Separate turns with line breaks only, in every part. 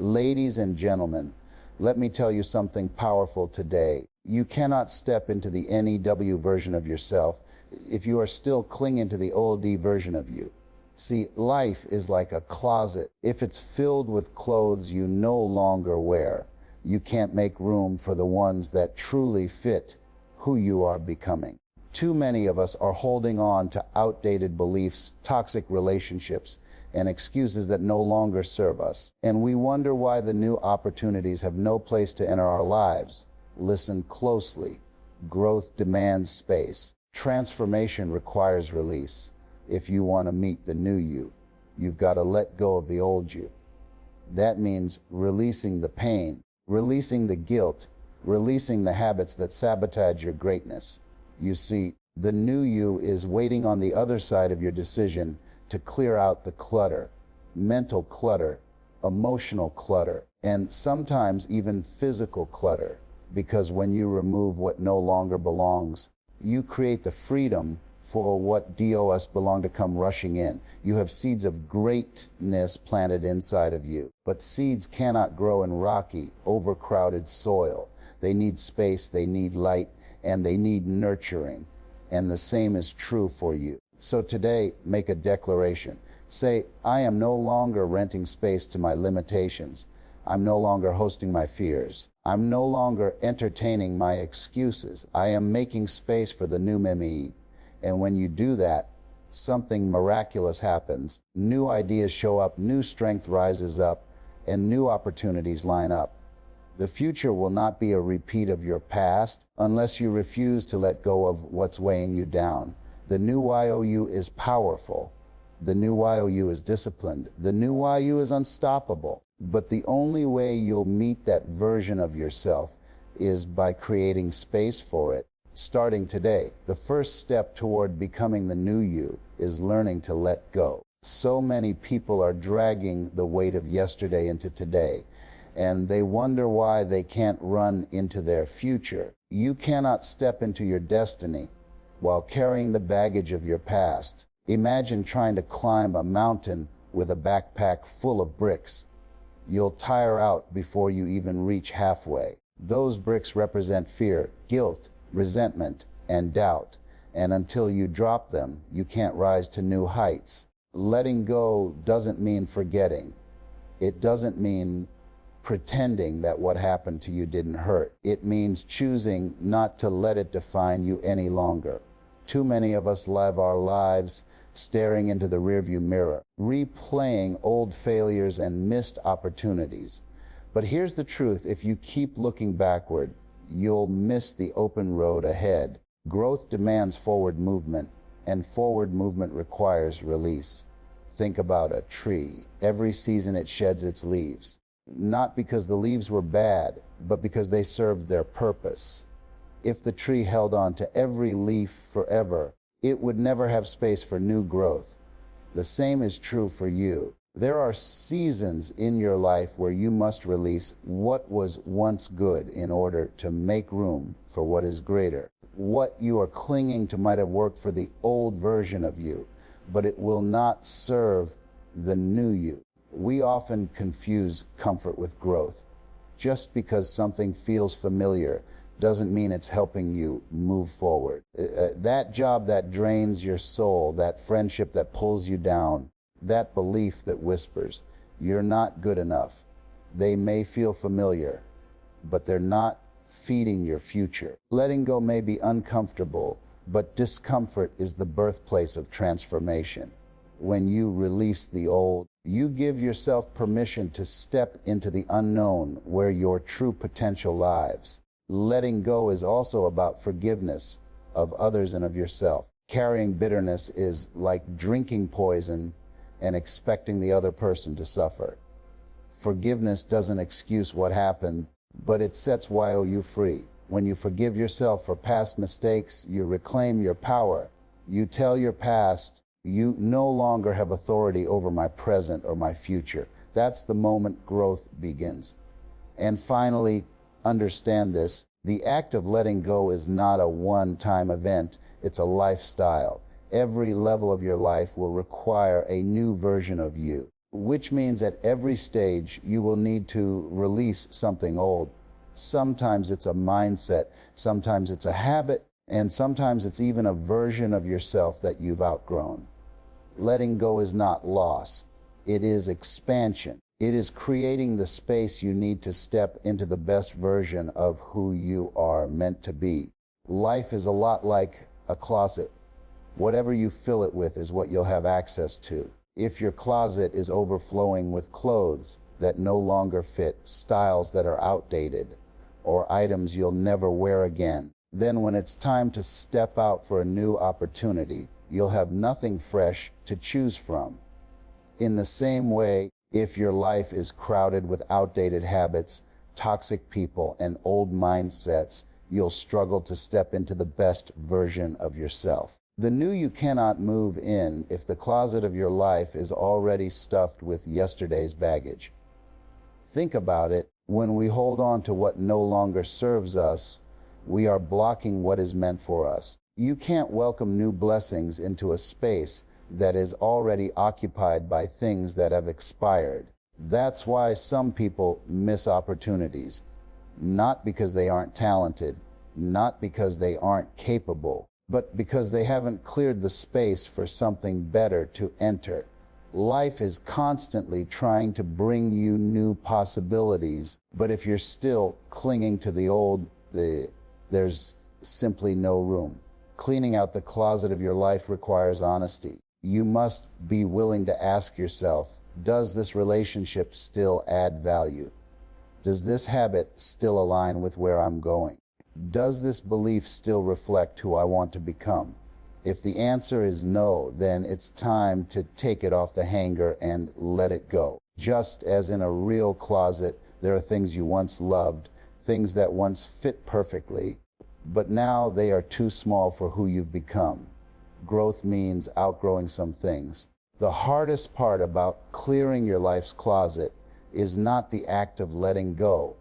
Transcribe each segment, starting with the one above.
Ladies and gentlemen, let me tell you something powerful today. You cannot step into the NEW version of yourself if you are still clinging to the old D version of you. See, life is like a closet. If it's filled with clothes you no longer wear, you can't make room for the ones that truly fit who you are becoming. Too many of us are holding on to outdated beliefs, toxic relationships, and excuses that no longer serve us. And we wonder why the new opportunities have no place to enter our lives. Listen closely. Growth demands space. Transformation requires release. If you want to meet the new you, you've got to let go of the old you. That means releasing the pain, releasing the guilt, releasing the habits that sabotage your greatness. You see, the new you is waiting on the other side of your decision to clear out the clutter, mental clutter, emotional clutter, and sometimes even physical clutter. Because when you remove what no longer belongs, you create the freedom for what DOS belong to come rushing in. You have seeds of greatness planted inside of you. But seeds cannot grow in rocky, overcrowded soil. They need space, they need light, and they need nurturing. And the same is true for you. So today, make a declaration. Say, I am no longer renting space to my limitations. I'm no longer hosting my fears. I'm no longer entertaining my excuses. I am making space for the new me. And when you do that, something miraculous happens. New ideas show up, new strength rises up, and new opportunities line up. The future will not be a repeat of your past unless you refuse to let go of what's weighing you down. The new YOU is powerful. The new YOU is disciplined. The new YOU is unstoppable. But the only way you'll meet that version of yourself is by creating space for it. Starting today, the first step toward becoming the new you is learning to let go. So many people are dragging the weight of yesterday into today, and they wonder why they can't run into their future. You cannot step into your destiny while carrying the baggage of your past. Imagine trying to climb a mountain with a backpack full of bricks. You'll tire out before you even reach halfway. Those bricks represent fear, guilt, resentment, and doubt. And until you drop them, you can't rise to new heights. Letting go doesn't mean forgetting. It doesn't mean pretending that what happened to you didn't hurt. It means choosing not to let it define you any longer. Too many of us live our lives staring into the rearview mirror, replaying old failures and missed opportunities. But here's the truth, if you keep looking backward, you'll miss the open road ahead. Growth demands forward movement, and forward movement requires release. Think about a tree. Every season it sheds its leaves. Not because the leaves were bad, but because they served their purpose. If the tree held on to every leaf forever, it would never have space for new growth. The same is true for you. There are seasons in your life where you must release what was once good in order to make room for what is greater. What you are clinging to might have worked for the old version of you, but it will not serve the new you. We often confuse comfort with growth. Just because something feels familiar doesn't mean it's helping you move forward. That job that drains your soul, that friendship that pulls you down, that belief that whispers, you're not good enough. They may feel familiar, but they're not feeding your future. Letting go may be uncomfortable, but discomfort is the birthplace of transformation. When you release the old, you give yourself permission to step into the unknown where your true potential lies. Letting go is also about forgiveness of others and of yourself. Carrying bitterness is like drinking poison and expecting the other person to suffer. Forgiveness doesn't excuse what happened, but it sets YOU free. When you forgive yourself for past mistakes, you reclaim your power. You tell your past, you no longer have authority over my present or my future. That's the moment growth begins. And finally, understand this. The act of letting go is not a one-time event. It's a lifestyle. Every level of your life will require a new version of you. which means at every stage you will need to release something old. Sometimes it's a mindset, sometimes it's a habit, and sometimes it's even a version of yourself that you've outgrown. Letting go is not loss, it is expansion. It is creating the space you need to step into the best version of who you are meant to be. Life is a lot like a closet. Whatever you fill it with is what you'll have access to. If your closet is overflowing with clothes that no longer fit, styles that are outdated, or items you'll never wear again, then when it's time to step out for a new opportunity, you'll have nothing fresh to choose from. In the same way, if your life is crowded with outdated habits, toxic people, and old mindsets, you'll struggle to step into the best version of yourself. The new you cannot move in if the closet of your life is already stuffed with yesterday's baggage. Think about it. When we hold on to what no longer serves us, we are blocking what is meant for us. You can't welcome new blessings into a space that is already occupied by things that have expired. That's why some people miss opportunities. Not because they aren't talented, not because they aren't capable, but because they haven't cleared the space for something better to enter. Life is constantly trying to bring you new possibilities, but if you're still clinging to the old, there's simply no room. Cleaning out the closet of your life requires honesty. You must be willing to ask yourself, does this relationship still add value? Does this habit still align with where I'm going? Does this belief still reflect who I want to become? If the answer is no, then it's time to take it off the hanger and let it go. Just as in a real closet, there are things you once loved, things that once fit perfectly, but now they are too small for who you've become. Growth means outgrowing some things. The hardest part about clearing your life's closet is not the act of letting go.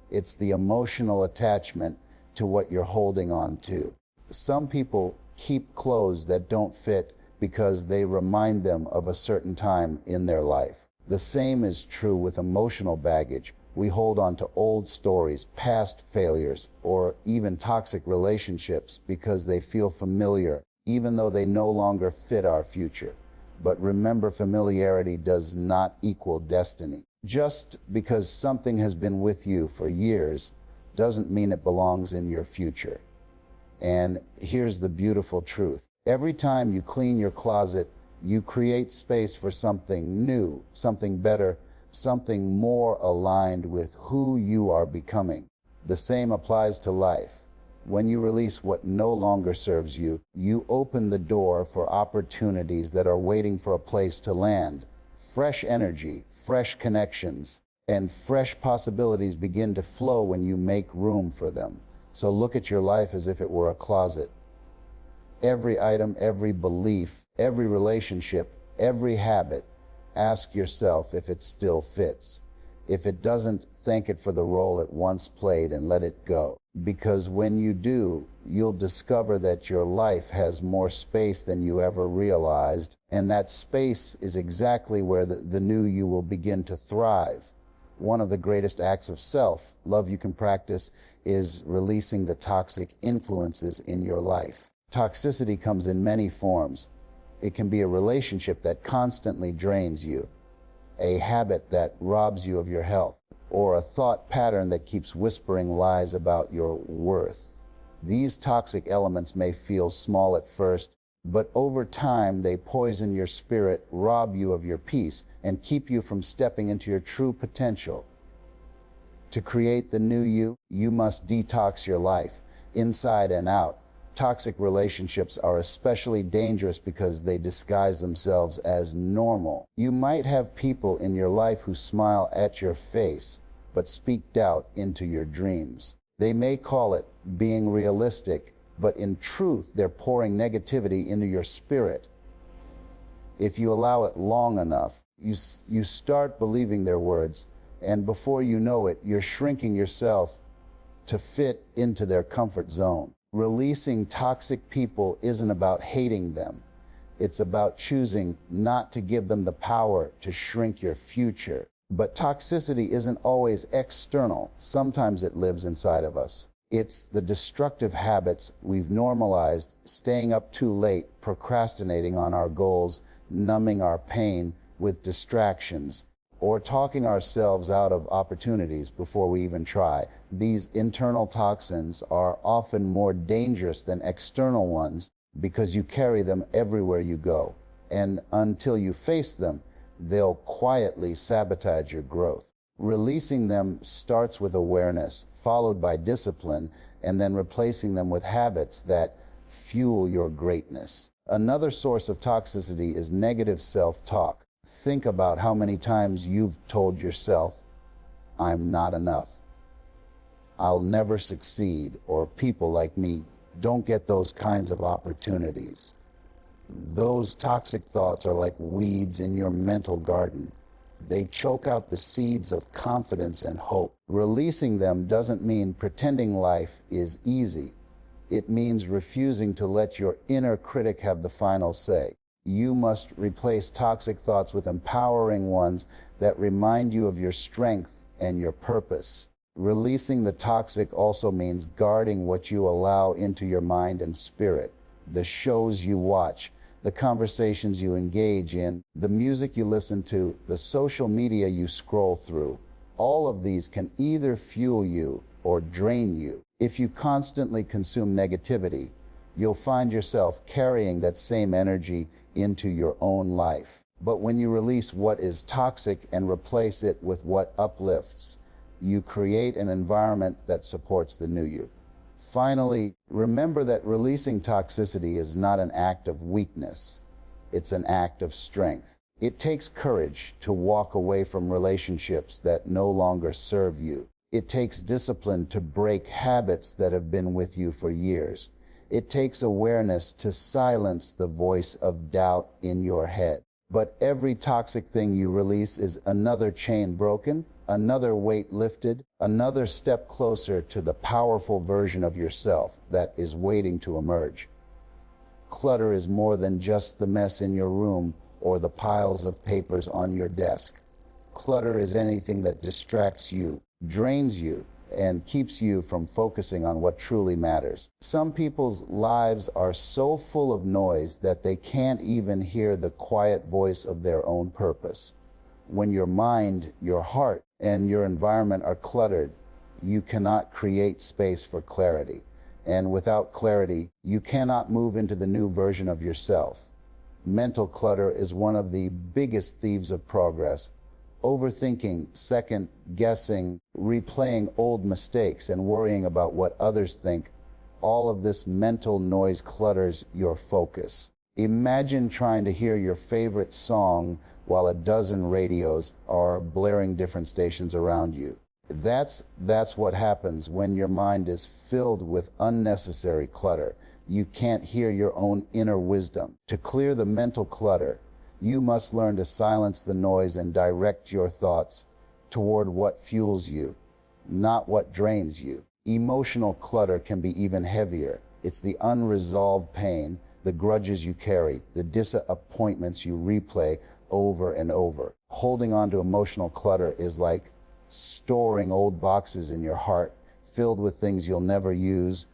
It's the emotional attachment to what you're holding on to. Some people keep clothes that don't fit because they remind them of a certain time in their life. The same is true with emotional baggage. We hold on to old stories, past failures, or even toxic relationships because they feel familiar, even though they no longer fit our future. But remember, familiarity does not equal destiny. Just because something has been with you for years doesn't mean it belongs in your future. And here's the beautiful truth. Every time you clean your closet, you create space for something new, something better, something more aligned with who you are becoming. The same applies to life. When you release what no longer serves you, you open the door for opportunities that are waiting for a place to land. Fresh energy, fresh connections, and fresh possibilities begin to flow when you make room for them. So look at your life as if it were a closet. Every item, every belief, every relationship, every habit, ask yourself if it still fits. If it doesn't, thank it for the role it once played and let it go. Because when you do, you'll discover that your life has more space than you ever realized, and that space is exactly where the new you will begin to thrive. One of the greatest acts of self-love you can practice is releasing the toxic influences in your life. Toxicity comes in many forms. It can be a relationship that constantly drains you, a habit that robs you of your health, or a thought pattern that keeps whispering lies about your worth. These toxic elements may feel small at first, but over time they poison your spirit, rob you of your peace, and keep you from stepping into your true potential. To create the new you, you must detox your life, inside and out. Toxic relationships are especially dangerous because they disguise themselves as normal. You might have people in your life who smile at your face, but speak doubt into your dreams. They may call it being realistic, but in truth, they're pouring negativity into your spirit. If you allow it long enough, you start believing their words, and before you know it, you're shrinking yourself to fit into their comfort zone. Releasing toxic people isn't about hating them. It's about choosing not to give them the power to shrink your future. But toxicity isn't always external. Sometimes it lives inside of us. It's the destructive habits we've normalized, staying up too late, procrastinating on our goals, numbing our pain with distractions, or talking ourselves out of opportunities before we even try. These internal toxins are often more dangerous than external ones because you carry them everywhere you go. And until you face them, they'll quietly sabotage your growth. Releasing them starts with awareness, followed by discipline, and then replacing them with habits that fuel your greatness. Another source of toxicity is negative self-talk. Think about how many times you've told yourself, "I'm not enough. I'll never succeed," or "people like me don't get those kinds of opportunities." Those toxic thoughts are like weeds in your mental garden. They choke out the seeds of confidence and hope. Releasing them doesn't mean pretending life is easy. It means refusing to let your inner critic have the final say. You must replace toxic thoughts with empowering ones that remind you of your strength and your purpose. Releasing the toxic also means guarding what you allow into your mind and spirit. The shows you watch, the conversations you engage in, the music you listen to, the social media you scroll through. All of these can either fuel you or drain you. If you constantly consume negativity, you'll find yourself carrying that same energy into your own life. But when you release what is toxic and replace it with what uplifts, you create an environment that supports the new you. Finally, remember that releasing toxicity is not an act of weakness. It's an act of strength. It takes courage to walk away from relationships that no longer serve you. It takes discipline to break habits that have been with you for years. It takes awareness to silence the voice of doubt in your head. But every toxic thing you release is another chain broken, another weight lifted, another step closer to the powerful version of yourself that is waiting to emerge. Clutter is more than just the mess in your room or the piles of papers on your desk. Clutter is anything that distracts you, drains you, and keeps you from focusing on what truly matters. Some people's lives are so full of noise that they can't even hear the quiet voice of their own purpose. When your mind, your heart, and your environment are cluttered, you cannot create space for clarity. And without clarity, you cannot move into the new version of yourself. Mental clutter is one of the biggest thieves of progress. Overthinking, second-guessing, replaying old mistakes, and worrying about what others think, all of this mental noise clutters your focus. Imagine trying to hear your favorite song while a dozen radios are blaring different stations around you. That's what happens when your mind is filled with unnecessary clutter. You can't hear your own inner wisdom. To clear the mental clutter, you must learn to silence the noise and direct your thoughts toward what fuels you, not what drains you. Emotional clutter can be even heavier. It's the unresolved pain, the grudges you carry, the disappointments you replay over and over. Holding on to emotional clutter is like storing old boxes in your heart, filled with things you'll never use,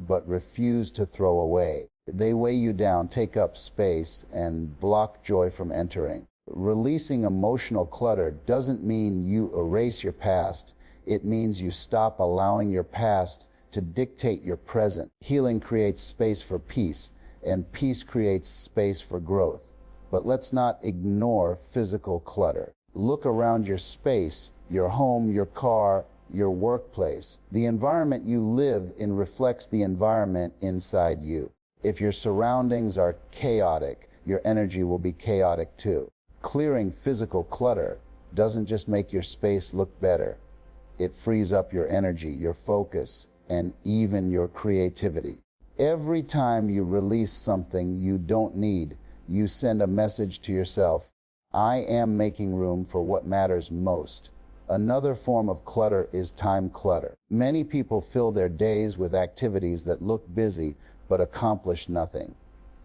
but refuse to throw away. They weigh you down, take up space, and block joy from entering. Releasing emotional clutter doesn't mean you erase your past. It means you stop allowing your past to dictate your present. Healing creates space for peace, and peace creates space for growth. But let's not ignore physical clutter. Look around your space, your home, your car, your workplace. The environment you live in reflects the environment inside you. If your surroundings are chaotic, your energy will be chaotic too. Clearing physical clutter doesn't just make your space look better. It frees up your energy, your focus, and even your creativity. Every time you release something you don't need, you send a message to yourself. I am making room for what matters most. Another form of clutter is time clutter. Many people fill their days with activities that look busy but accomplish nothing.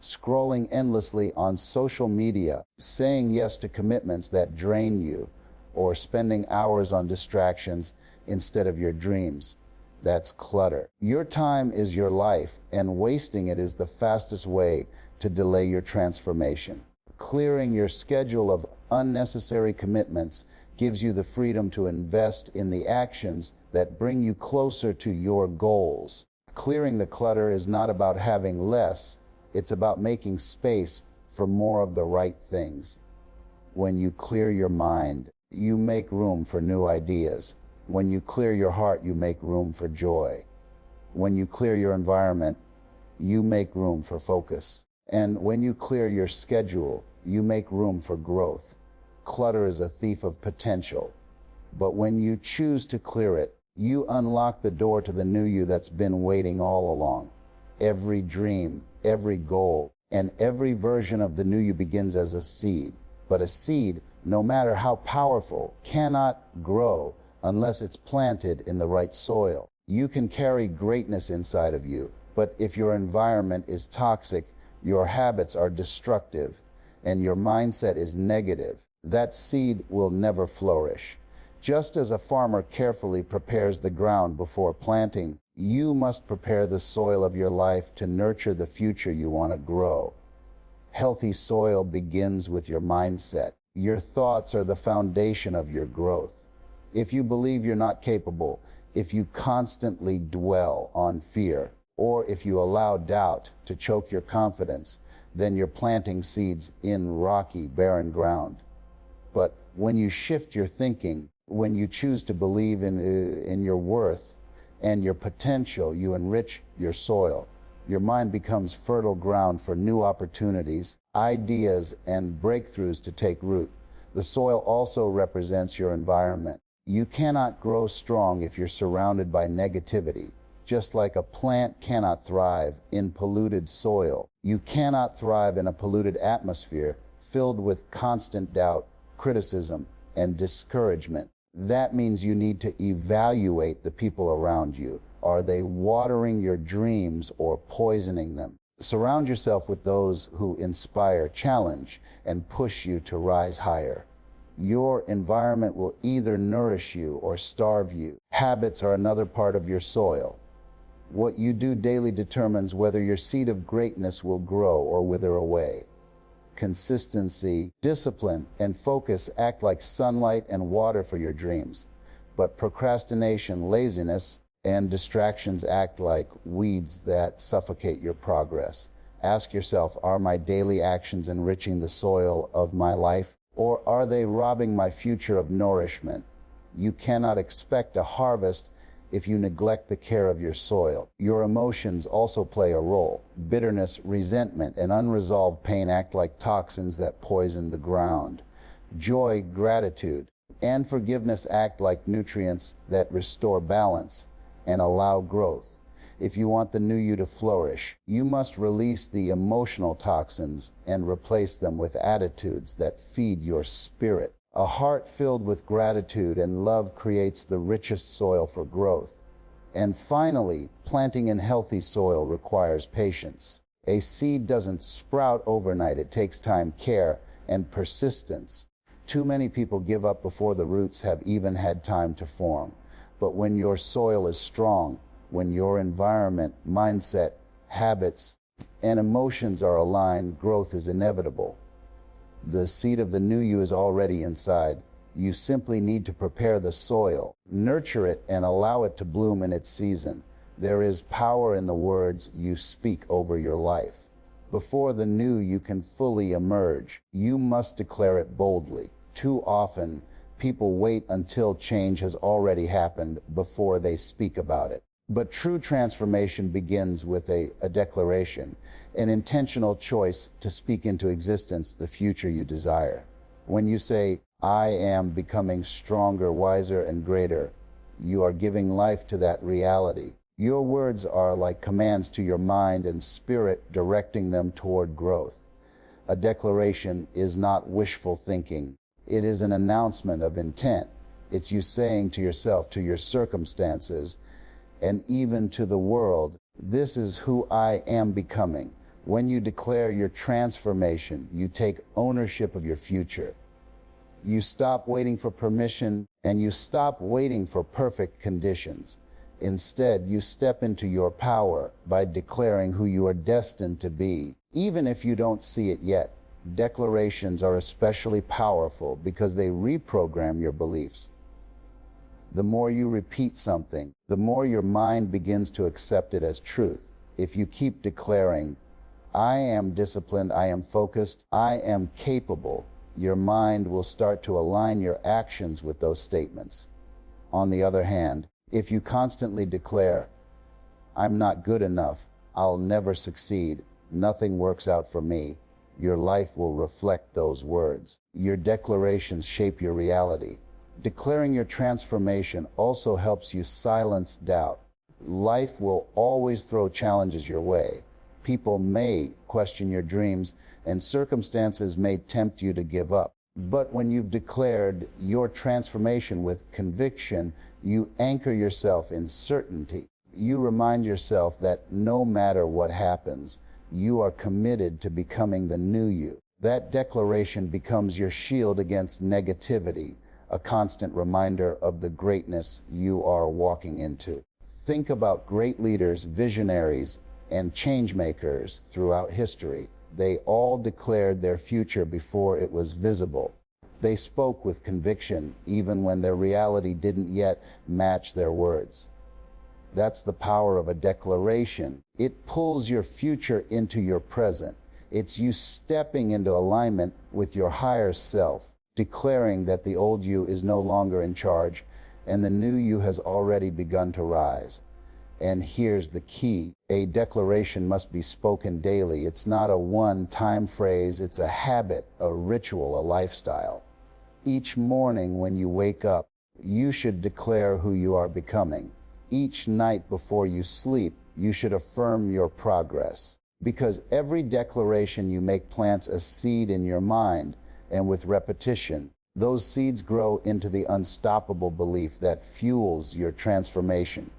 scrolling endlessly on social media, saying yes to commitments that drain you, or spending hours on distractions instead of your dreams. That's clutter. Your time is your life, and wasting it is the fastest way to delay your transformation. Clearing your schedule of unnecessary commitments gives you the freedom to invest in the actions that bring you closer to your goals. Clearing the clutter is not about having less, it's about making space for more of the right things. When you clear your mind, you make room for new ideas. When you clear your heart, you make room for joy. When you clear your environment, you make room for focus. And when you clear your schedule, you make room for growth. Clutter is a thief of potential. But when you choose to clear it, you unlock the door to the new you that's been waiting all along. Every dream, every goal, and every version of the new you begins as a seed. But a seed, no matter how powerful, cannot grow unless it's planted in the right soil. You can carry greatness inside of you, but if your environment is toxic, your habits are destructive, and your mindset is negative, that seed will never flourish. Just as a farmer carefully prepares the ground before planting, you must prepare the soil of your life to nurture the future you want to grow. Healthy soil begins with your mindset. Your thoughts are the foundation of your growth. If you believe you're not capable, if you constantly dwell on fear, or if you allow doubt to choke your confidence, then you're planting seeds in rocky, barren ground. But when you shift your thinking, when you choose to believe in your worth and your potential, you enrich your soil. Your mind becomes fertile ground for new opportunities, ideas, and breakthroughs to take root. The soil also represents your environment. You cannot grow strong if you're surrounded by negativity. Just like a plant cannot thrive in polluted soil, you cannot thrive in a polluted atmosphere filled with constant doubt, criticism, and discouragement. That means you need to evaluate the people around you. Are they watering your dreams or poisoning them? Surround yourself with those who inspire, challenge, and push you to rise higher. Your environment will either nourish you or starve you. Habits are another part of your soil. What you do daily determines whether your seed of greatness will grow or wither away. Consistency, discipline, and focus act like sunlight and water for your dreams. But procrastination, laziness, and distractions act like weeds that suffocate your progress. Ask yourself, are my daily actions enriching the soil of my life, or are they robbing my future of nourishment? You cannot expect a harvest if you neglect the care of your soil. Your emotions also play a role. Bitterness, resentment, and unresolved pain act like toxins that poison the ground. Joy, gratitude, and forgiveness act like nutrients that restore balance and allow growth. If you want the new you to flourish, you must release the emotional toxins and replace them with attitudes that feed your spirit. A heart filled with gratitude and love creates the richest soil for growth. And finally, planting in healthy soil requires patience. A seed doesn't sprout overnight. It takes time, care, and persistence. Too many people give up before the roots have even had time to form. But when your soil is strong, when your environment, mindset, habits, and emotions are aligned, growth is inevitable. The seed of the new you is already inside. You simply need to prepare the soil, nurture it, and allow it to bloom in its season. There is power in the words you speak over your life. Before the new you can fully emerge, you must declare it boldly. Too often, people wait until change has already happened before they speak about it. But true transformation begins with a declaration, an intentional choice to speak into existence the future you desire. When you say, I am becoming stronger, wiser, and greater, you are giving life to that reality. Your words are like commands to your mind and spirit, directing them toward growth. A declaration is not wishful thinking. It is an announcement of intent. It's you saying to yourself, to your circumstances, and even to the world, this is who I am becoming. When you declare your transformation, you take ownership of your future. You stop waiting for permission and you stop waiting for perfect conditions. Instead, you step into your power by declaring who you are destined to be, even if you don't see it yet. Declarations are especially powerful because they reprogram your beliefs. The more you repeat something, the more your mind begins to accept it as truth. If you keep declaring, "I am disciplined, I am focused, I am capable," your mind will start to align your actions with those statements. On the other hand, if you constantly declare, "I'm not good enough, I'll never succeed, nothing works out for me," your life will reflect those words. Your declarations shape your reality. Declaring your transformation also helps you silence doubt. Life will always throw challenges your way. People may question your dreams, and circumstances may tempt you to give up. But when you've declared your transformation with conviction, you anchor yourself in certainty. You remind yourself that no matter what happens, you are committed to becoming the new you. That declaration becomes your shield against negativity, a constant reminder of the greatness you are walking into. Think about great leaders, visionaries, and change makers throughout history. They all declared their future before it was visible. They spoke with conviction, even when their reality didn't yet match their words. That's the power of a declaration. It pulls your future into your present. It's you stepping into alignment with your higher self, declaring that the old you is no longer in charge and the new you has already begun to rise. And here's the key. A declaration must be spoken daily. It's not a one-time phrase. It's a habit, a ritual, a lifestyle. Each morning when you wake up, you should declare who you are becoming. Each night before you sleep, you should affirm your progress. Because every declaration you make plants a seed in your mind, and with repetition, those seeds grow into the unstoppable belief that fuels your transformation.